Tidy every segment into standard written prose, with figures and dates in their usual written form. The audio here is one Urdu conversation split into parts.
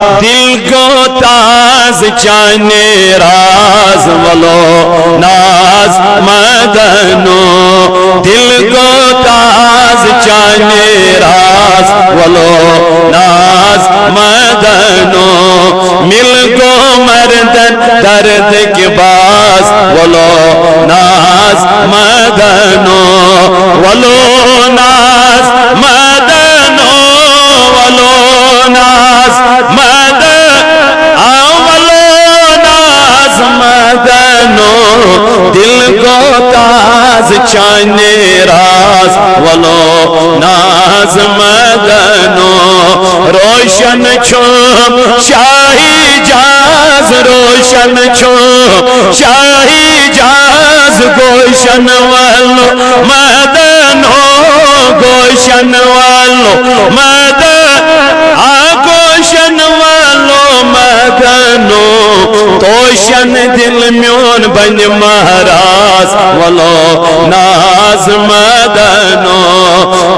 دل کو تاز چانے راز ولو ناز مدنو دل کو تاز چانے راز ولو ناز مدنو مل کو مردن درد کے باز ولو ناز مدنو ولو ناز مدنو ولو ناز دل کو تاز چانے راز ولو ناز مدنو روشن چھو شاہی جاز روشن چھو شاہی جاز گوشن والو مدنو گوشن والو گوشن والو مدنو توشن دل میون بن مہراز ولو ناز مدنو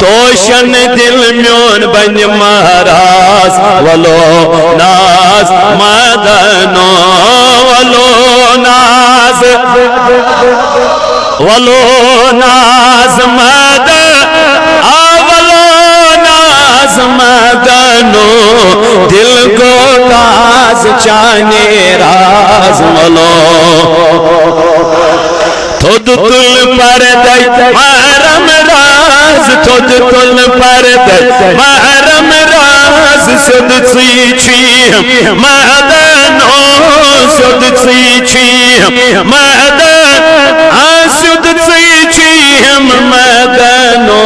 توشن دل میون بن مہراز ولو ناز مدنو ولو ناز مدنو دل کو تاز چانے راز ولو تھود تل پردائی محرم راز تھود تل پردائی محرم راز سد چیچیم مدنو سد چیچیم مدن سد چیچیم مدنو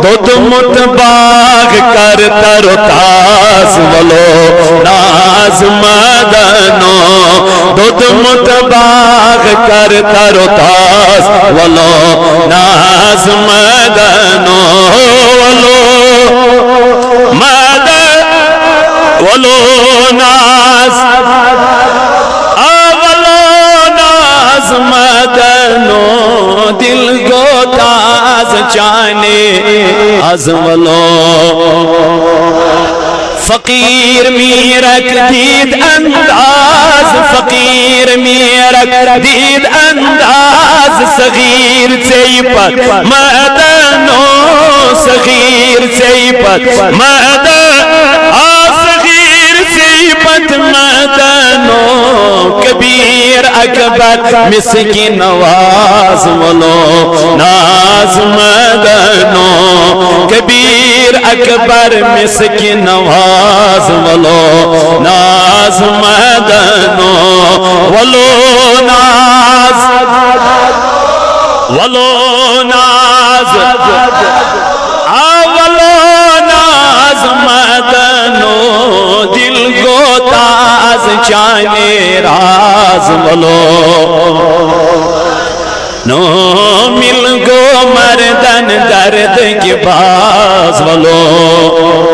دود متباغ کر تر تاز ولو ناز مدنو دود متباغ کر تر تاز ولو ناز مدنو ولو ناز مدنو دل کو تاز چانے از ولو فقیر میرک دید انداز فقیر میرک دید انداز صغیر سیپت مدنو صغیر سیپت صغیر سیپت مدنو کبیر اکبر مسکین نواز ولو ناز مدنو کبیر اکبر مسکین نواز ولو ناز مدنو ولو ناز مدنو دل کو تاز چانے راز ولو نو مل گو مردن درد کے باز ولو